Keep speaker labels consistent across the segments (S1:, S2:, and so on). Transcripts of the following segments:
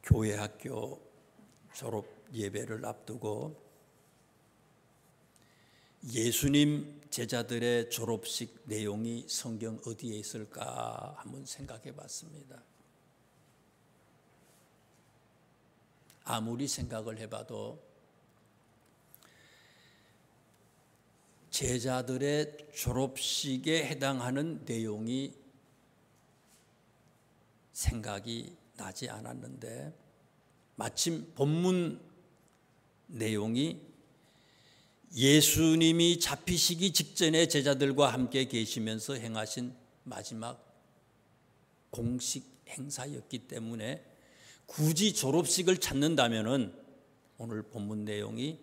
S1: 교회 학교 졸업 예배를 앞두고 예수님 제자들의 졸업식 내용이 성경 어디에 있을까 한번 생각해 봤습니다. 아무리 생각을 해봐도 제자들의 졸업식에 해당하는 내용이 생각이 나지 않았는데 마침 본문 내용이 예수님이 잡히시기 직전에 제자들과 함께 계시면서 행하신 마지막 공식 행사였기 때문에 굳이 졸업식을 찾는다면은 오늘 본문 내용이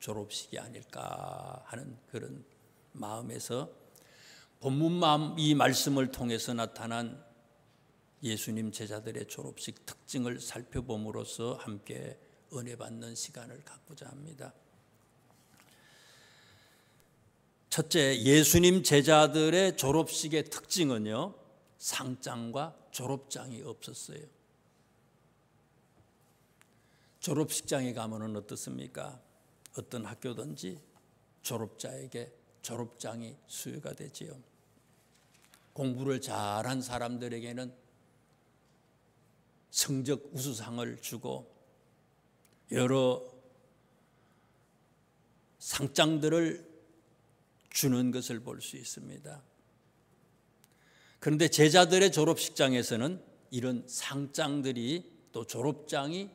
S1: 졸업식이 아닐까 하는 그런 마음에서 본문 이 말씀을 통해서 나타난 예수님 제자들의 졸업식 특징을 살펴봄으로써 함께 은혜 받는 시간을 갖고자 합니다. 첫째, 예수님 제자들의 졸업식의 특징은요, 상장과 졸업장이 없었어요. 졸업식장에 가면은 어떻습니까? 어떤 학교든지 졸업자에게 졸업장이 수여가 되지요. 공부를 잘한 사람들에게는 성적 우수상을 주고 여러 상장들을 주는 것을 볼 수 있습니다. 그런데 제자들의 졸업식장에서는 이런 상장들이 또 졸업장이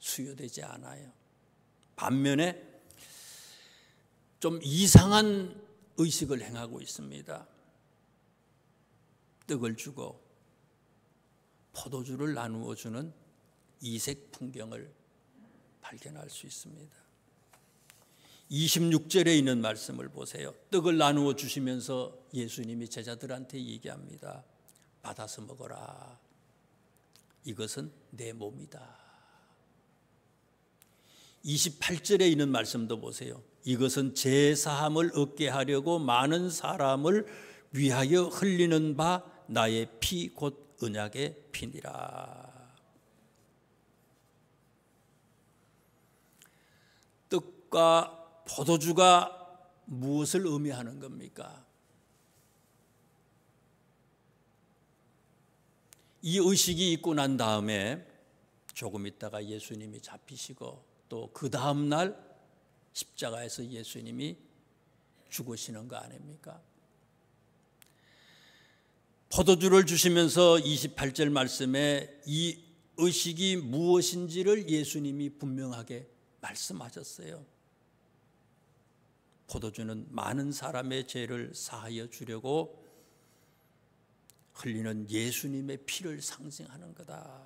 S1: 수여되지 않아요. 반면에 좀 이상한 의식을 행하고 있습니다. 떡을 주고 포도주를 나누어 주는 이색 풍경을 발견할 수 있습니다. 26절에 있는 말씀을 보세요. 떡을 나누어 주시면서 예수님이 제자들한테 얘기합니다. 받아서 먹어라. 이것은 내 몸이다. 28절에 있는 말씀도 보세요. 이것은 제사함을 얻게 하려고 많은 사람을 위하여 흘리는 바 나의 피 곧 언약의 피니라. 떡과 포도주가 무엇을 의미하는 겁니까? 이 의식이 있고 난 다음에 조금 있다가 예수님이 잡히시고 또 그 다음 날 십자가에서 예수님이 죽으시는 거 아닙니까? 포도주를 주시면서 28절 말씀에 이 의식이 무엇인지를 예수님이 분명하게 말씀하셨어요. 포도주는 많은 사람의 죄를 사하여 주려고 흘리는 예수님의 피를 상징하는 거다.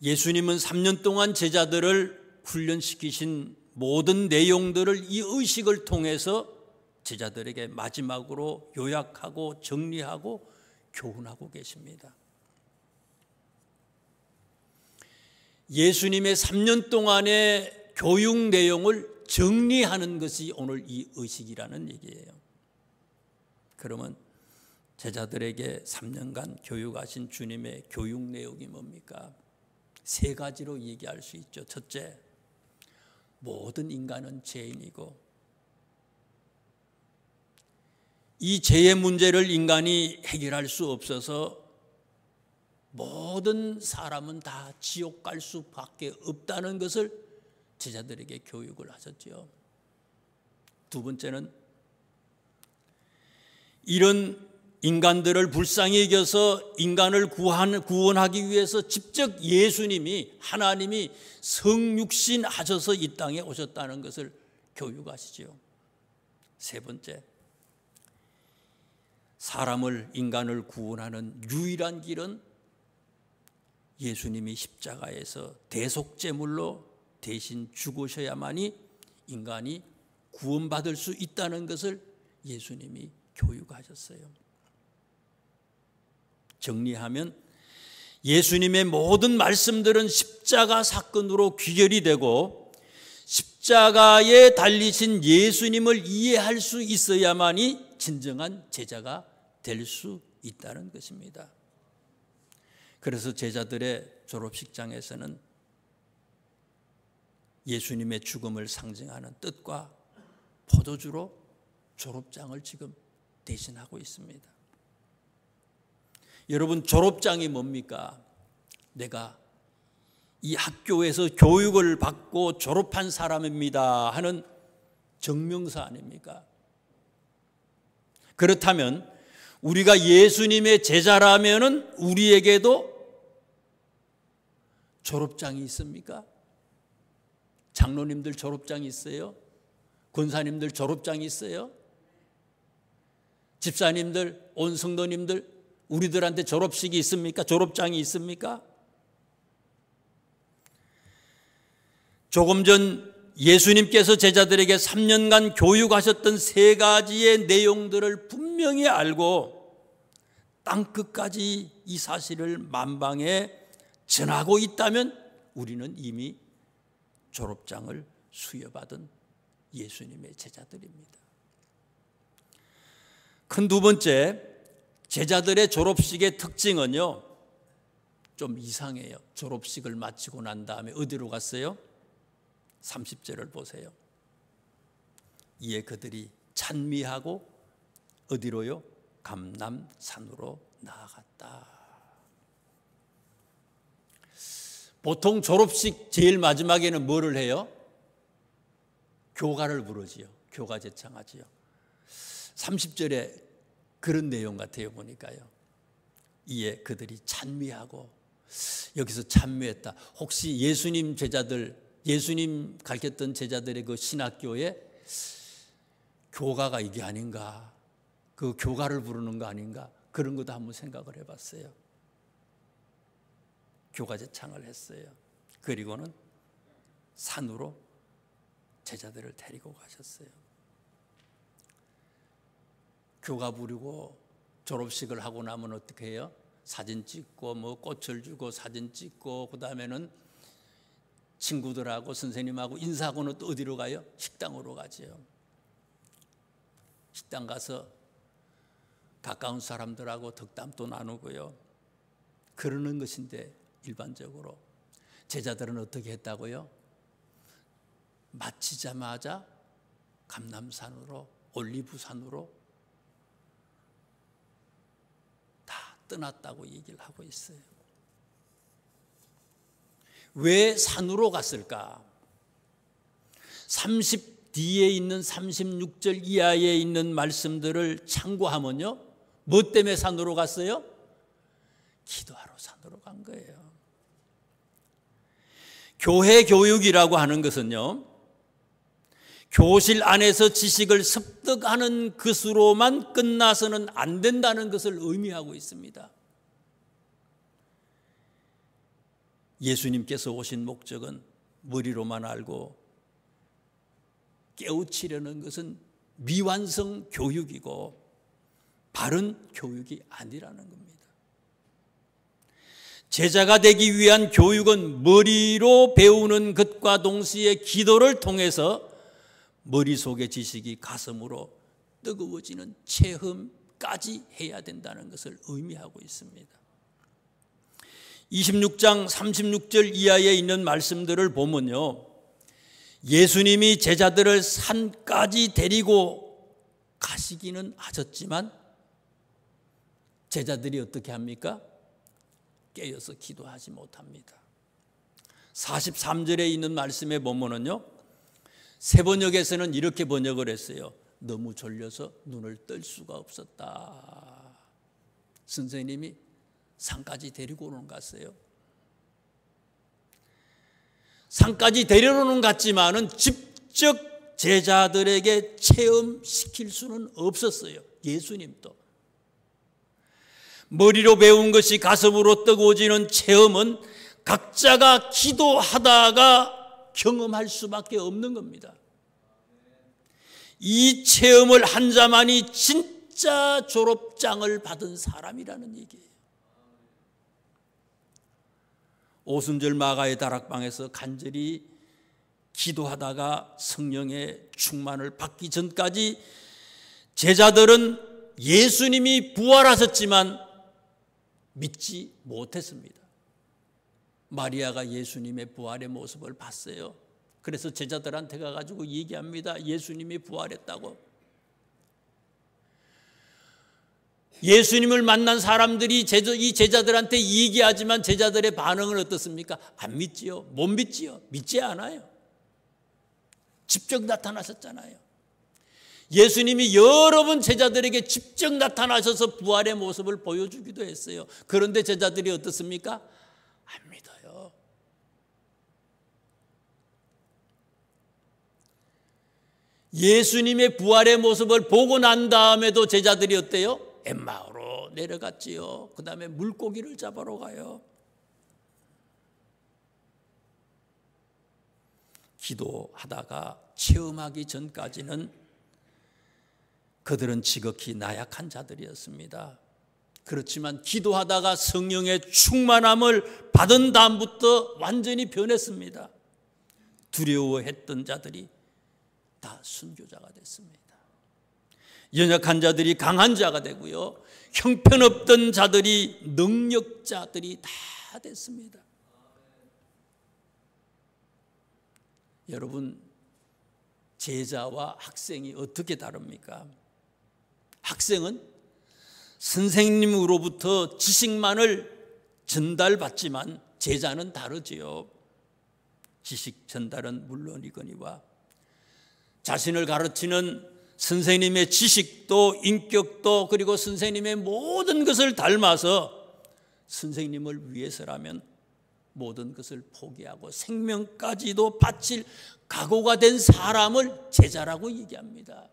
S1: 예수님은 3년 동안 제자들을 훈련시키신 모든 내용들을 이 의식을 통해서 제자들에게 마지막으로 요약하고 정리하고 교훈하고 계십니다. 예수님의 3년 동안의 교육 내용을 정리하는 것이 오늘 이 의식이라는 얘기예요. 그러면 제자들에게 3년간 교육하신 주님의 교육 내용이 뭡니까? 3가지로 얘기할 수 있죠. 첫째, 모든 인간은 죄인이고 이 죄의 문제를 인간이 해결할 수 없어서 모든 사람은 다 지옥 갈 수밖에 없다는 것을 제자들에게 교육을 하셨죠. 두 번째는 이런 인간들을 불쌍히 여겨서 인간을 구원하기 위해서 직접 예수님이 하나님이 성육신 하셔서 이 땅에 오셨다는 것을 교육하시죠. 세 번째, 인간을 구원하는 유일한 길은 예수님이 십자가에서 대속제물로 대신 죽으셔야만이 인간이 구원받을 수 있다는 것을 예수님이 교육하셨어요. 정리하면 예수님의 모든 말씀들은 십자가 사건으로 귀결이 되고 십자가에 달리신 예수님을 이해할 수 있어야만이 진정한 제자가 될 수 있다는 것입니다. 그래서 제자들의 졸업식장에서는 예수님의 죽음을 상징하는 뜻과 포도주로 졸업장을 지금 대신하고 있습니다. 여러분, 졸업장이 뭡니까? 내가 이 학교에서 교육을 받고 졸업한 사람입니다 하는 증명서 아닙니까? 그렇다면 우리가 예수님의 제자라면은 우리에게도 졸업장이 있습니까? 장로님들 졸업장이 있어요? 권사님들 졸업장이 있어요? 집사님들, 온 성도님들 우리들한테 졸업식이 있습니까? 졸업장이 있습니까? 조금 전 예수님께서 제자들에게 3년간 교육하셨던 3가지의 내용들을 분명히 알고 땅끝까지 이 사실을 만방에 전하고 있다면 우리는 이미 졸업장을 수여받은 예수님의 제자들입니다. 큰 두 번째, 제자들의 졸업식의 특징은요, 좀 이상해요. 졸업식을 마치고 난 다음에 어디로 갔어요? 30절을 보세요. 이에 그들이 찬미하고 어디로요? 감람산으로 나아갔다. 보통 졸업식 제일 마지막에는 뭐를 해요? 교가를 부르지요. 교가 제창하지요. 30절에 그런 내용 같아요. 보니까요. 이에 그들이 찬미하고, 여기서 찬미했다. 혹시 예수님 제자들, 예수님 가르쳤던 제자들의 그 신학교에 교가가 이게 아닌가, 그 교가를 부르는 거 아닌가, 그런 것도 한번 생각을 해봤어요. 교가 제창을 했어요. 그리고는 산으로 제자들을 데리고 가셨어요. 교가 부르고 졸업식을 하고 나면 어떻게 해요? 사진 찍고 뭐 꽃을 주고 사진 찍고, 그 다음에는 친구들하고 선생님하고 인사하고는 또 어디로 가요? 식당으로 가죠. 식당 가서 가까운 사람들하고 덕담도 나누고요. 그러는 것인데, 일반적으로 제자들은 어떻게 했다고요? 마치자마자 감람산으로, 올리브산으로 다 떠났다고 얘기를 하고 있어요. 왜 산으로 갔을까? 30 뒤에 있는 36절 이하에 있는 말씀들을 참고하면요, 뭐 때문에 산으로 갔어요? 기도하러 산으로 간 거예요. 교회 교육이라고 하는 것은요, 교실 안에서 지식을 습득하는 것으로만 끝나서는 안 된다는 것을 의미하고 있습니다. 예수님께서 오신 목적은 머리로만 알고 깨우치려는 것은 미완성 교육이고 바른 교육이 아니라는 겁니다. 제자가 되기 위한 교육은 머리로 배우는 것과 동시에 기도를 통해서 머릿속의 지식이 가슴으로 뜨거워지는 체험까지 해야 된다는 것을 의미하고 있습니다. 26장 36절 이하에 있는 말씀들을 보면요, 예수님이 제자들을 산까지 데리고 가시기는 하셨지만 제자들이 어떻게 합니까? 깨어서 기도하지 못합니다. 43절에 있는 말씀에 보면은요, 세번역에서는 이렇게 번역을 했어요. 너무 졸려서 눈을 뜰 수가 없었다. 선생님이 산까지 데리고 오는 것 같아요. 산까지 데려오는 것 같지만은 직접 제자들에게 체험시킬 수는 없었어요. 예수님도. 머리로 배운 것이 가슴으로 뜨거워지는 체험은 각자가 기도하다가 경험할 수밖에 없는 겁니다. 이 체험을 한 자만이 진짜 졸업장을 받은 사람이라는 얘기예요. 오순절 마가의 다락방에서 간절히 기도하다가 성령의 충만을 받기 전까지 제자들은 예수님이 부활하셨지만 믿지 못했습니다. 마리아가 예수님의 부활의 모습을 봤어요. 그래서 제자들한테 가가지고 얘기합니다. 예수님이 부활했다고. 예수님을 만난 사람들이 이 제자들한테 얘기하지만 제자들의 반응은 어떻습니까? 안 믿지요. 못 믿지요. 믿지 않아요. 직접 나타나셨잖아요. 예수님이 여러 번 제자들에게 직접 나타나셔서 부활의 모습을 보여주기도 했어요. 그런데 제자들이 어떻습니까? 안 믿어요. 예수님의 부활의 모습을 보고 난 다음에도 제자들이 어때요? 엠마오로 내려갔지요. 그 다음에 물고기를 잡으러 가요. 기도하다가 체험하기 전까지는 그들은 지극히 나약한 자들이었습니다. 그렇지만 기도하다가 성령의 충만함을 받은 다음부터 완전히 변했습니다. 두려워했던 자들이 다 순교자가 됐습니다. 연약한 자들이 강한 자가 되고요. 형편없던 자들이 능력자들이 다 됐습니다. 여러분, 제자와 학생이 어떻게 다릅니까? 학생은 선생님으로부터 지식만을 전달받지만 제자는 다르지요. 지식 전달은 물론이거니와 자신을 가르치는 선생님의 지식도 인격도 그리고 선생님의 모든 것을 닮아서 선생님을 위해서라면 모든 것을 포기하고 생명까지도 바칠 각오가 된 사람을 제자라고 얘기합니다.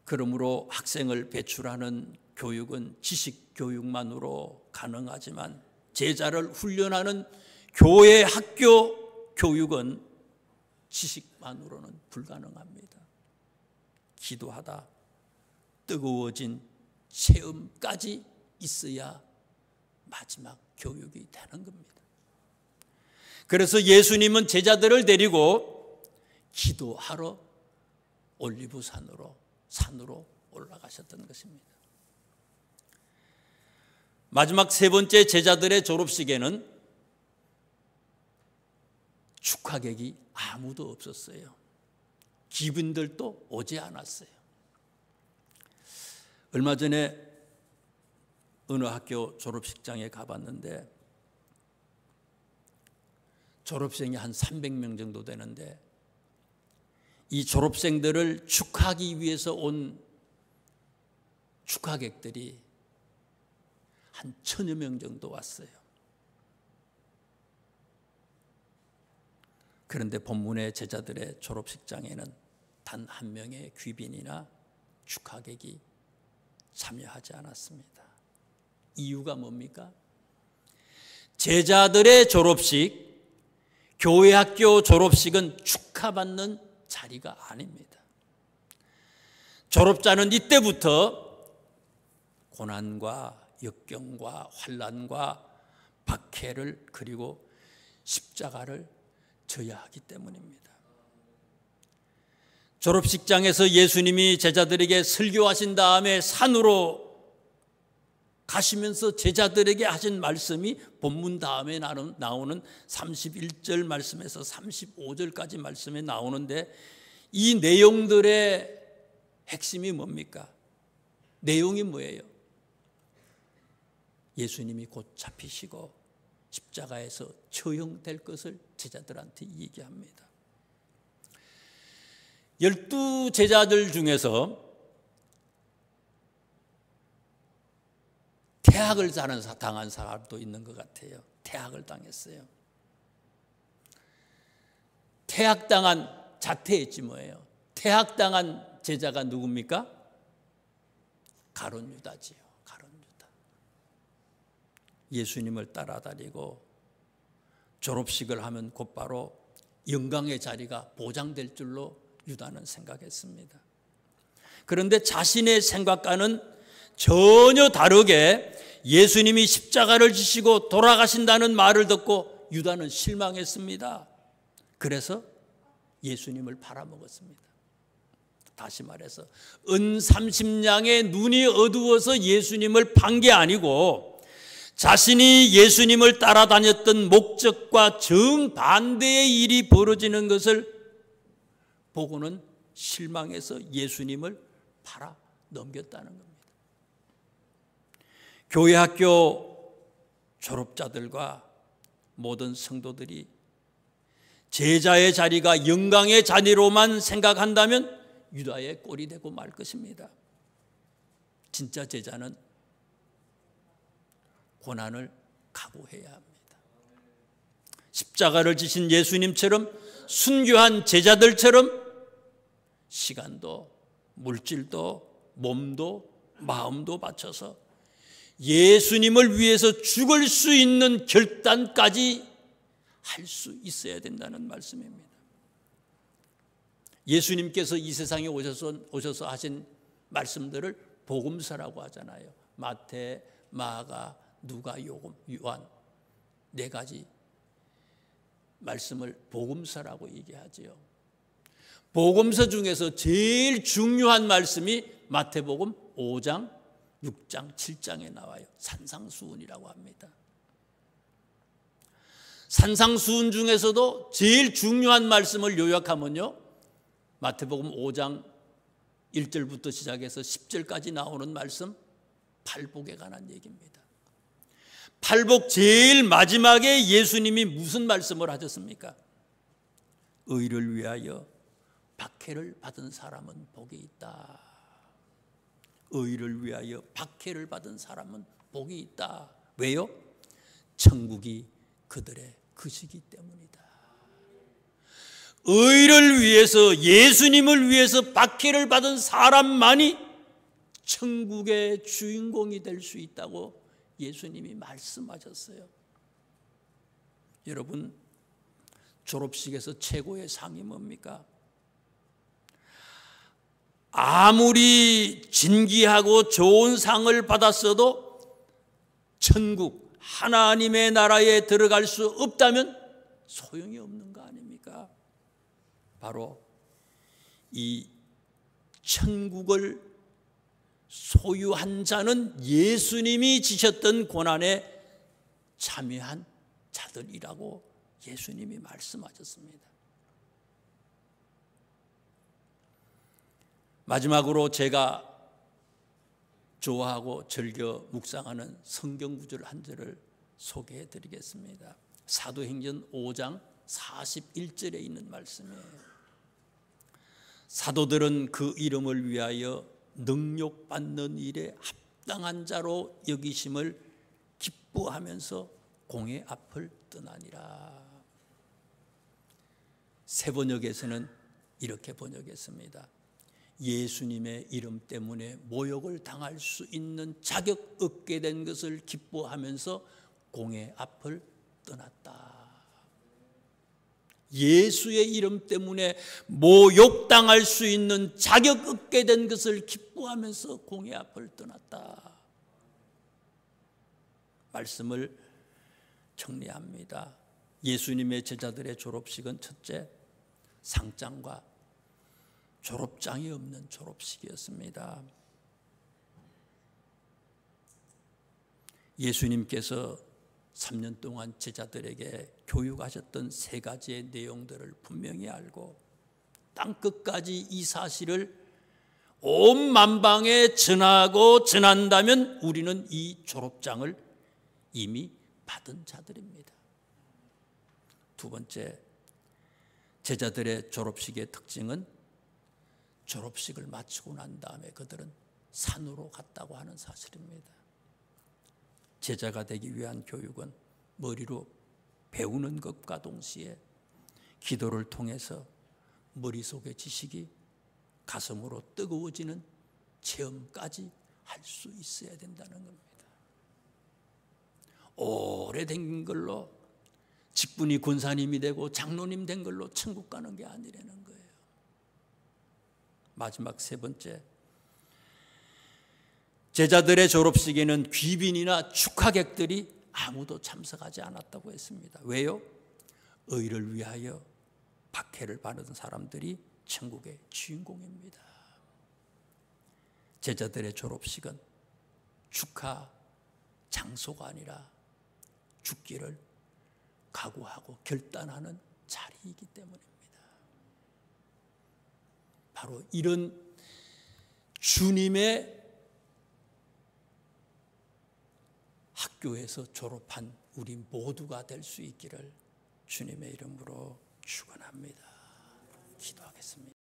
S1: 그러므로 학생을 배출하는 교육은 지식 교육만으로 가능하지만 제자를 훈련하는 교회 학교 교육은 지식만으로는 불가능합니다. 기도하다 뜨거워진 체험까지 있어야 마지막 교육이 되는 겁니다. 그래서 예수님은 제자들을 데리고 기도하러 올리브산으로 올라가셨던 것입니다. 마지막 세 번째 제자들의 졸업식에는 축하객이 아무도 없었어요. 기분들도 오지 않았어요. 얼마 전에 어느 학교 졸업식장에 가봤는데 졸업생이 한 300명 정도 되는데 이 졸업생들을 축하하기 위해서 온 축하객들이 한 1000여 명 정도 왔어요. 그런데 본문의 제자들의 졸업식장에는 단 한 명의 귀빈이나 축하객이 참여하지 않았습니다. 이유가 뭡니까? 제자들의 졸업식, 교회 학교 졸업식은 축하받는 자리가 아닙니다. 졸업자는 이때부터 고난과 역경과 환난과 박해를 그리고 십자가를 져야 하기 때문입니다. 졸업식장에서 예수님이 제자들에게 설교하신 다음에 산으로 가시면서 제자들에게 하신 말씀이 본문 다음에 나오는 31절 말씀에서 35절까지 말씀에 나오는데 이 내용들의 핵심이 뭡니까? 내용이 뭐예요? 예수님이 곧 잡히시고 십자가에서 처형될 것을 제자들한테 얘기합니다. 12 제자들 중에서 퇴학을 당한 사람도 있는 것 같아요. 퇴학을 당했어요. 퇴학당한 자퇴했지 뭐예요. 퇴학당한 제자가 누굽니까? 가룟 유다지요. 가룟 유다. 예수님을 따라다니고 졸업식을 하면 곧바로 영광의 자리가 보장될 줄로 유다는 생각했습니다. 그런데 자신의 생각과는 전혀 다르게 예수님이 십자가를 지시고 돌아가신다는 말을 듣고 유다는 실망했습니다. 그래서 예수님을 팔아먹었습니다. 다시 말해서 은 30냥의 눈이 어두워서 예수님을 판 게 아니고 자신이 예수님을 따라다녔던 목적과 정반대의 일이 벌어지는 것을 보고는 실망해서 예수님을 팔아 넘겼다는 겁니다. 교회 학교 졸업자들과 모든 성도들이 제자의 자리가 영광의 자리로만 생각한다면 유다의 꼴이 되고 말 것입니다. 진짜 제자는 고난을 각오해야 합니다. 십자가를 지신 예수님처럼 순교한 제자들처럼 시간도 물질도 몸도 마음도 바쳐서 예수님을 위해서 죽을 수 있는 결단까지 할 수 있어야 된다는 말씀입니다. 예수님께서 이 세상에 오셔서 하신 말씀들을 복음서라고 하잖아요. 마태, 마가, 누가, 요한 네 가지 말씀을 복음서라고 얘기하지요. 복음서 중에서 제일 중요한 말씀이 마태복음 5장, 6장, 7장에 나와요. 산상수훈이라고 합니다. 산상수훈 중에서도 제일 중요한 말씀을 요약하면요, 마태복음 5장 1절부터 시작해서 10절까지 나오는 말씀, 팔복에 관한 얘기입니다. 팔복 제일 마지막에 예수님이 무슨 말씀을 하셨습니까? 의를 위하여 박해를 받은 사람은 복이 있다. 의를 위하여 박해를 받은 사람은 복이 있다. 왜요? 천국이 그들의 것이기 때문이다. 의를 위해서, 예수님을 위해서 박해를 받은 사람만이 천국의 주인공이 될 수 있다고 예수님이 말씀하셨어요. 여러분, 졸업식에서 최고의 상이 뭡니까? 아무리 진귀하고 좋은 상을 받았어도 천국, 하나님의 나라에 들어갈 수 없다면 소용이 없는 거 아닙니까? 바로 이 천국을 소유한 자는 예수님이 지셨던 고난에 참여한 자들이라고 예수님이 말씀하셨습니다. 마지막으로 제가 좋아하고 즐겨 묵상하는 성경 구절 한 절을 소개해 드리겠습니다. 사도행전 5장 41절에 있는 말씀이에요. 사도들은 그 이름을 위하여 능욕받는 일에 합당한 자로 여기심을 기뻐하면서 공회 앞을 떠나니라. 새 번역에서는 이렇게 번역했습니다. 예수님의 이름 때문에 모욕을 당할 수 있는 자격 얻게 된 것을 기뻐하면서 공회 앞을 떠났다. 예수의 이름 때문에 모욕당할 수 있는 자격 얻게 된 것을 기뻐하면서 공회 앞을 떠났다. 말씀을 정리합니다. 예수님의 제자들의 졸업식은 첫째, 상장과 졸업장이 없는 졸업식이었습니다. 예수님께서 3년 동안 제자들에게 교육하셨던 세 가지의 내용들을 분명히 알고 땅끝까지 이 사실을 온 만방에 전하고 전한다면 우리는 이 졸업장을 이미 받은 자들입니다. 두 번째, 제자들의 졸업식의 특징은 졸업식을 마치고 난 다음에 그들은 산으로 갔다고 하는 사실입니다. 제자가 되기 위한 교육은 머리로 배우는 것과 동시에 기도를 통해서 머릿속의 지식이 가슴으로 뜨거워지는 체험까지 할 수 있어야 된다는 겁니다. 오래된 걸로 직분이 권사님이 되고 장로님 된 걸로 천국 가는 게 아니라는 거예요. 마지막 세 번째, 제자들의 졸업식에는 귀빈이나 축하객들이 아무도 참석하지 않았다고 했습니다. 왜요? 의를 위하여 박해를 받은 사람들이 천국의 주인공입니다. 제자들의 졸업식은 축하 장소가 아니라 죽기를 각오하고 결단하는 자리이기 때문입니다. 바로 이런 주님의 학교에서 졸업한 우리 모두가 될 수 있기를 주님의 이름으로 축원합니다. 기도하겠습니다.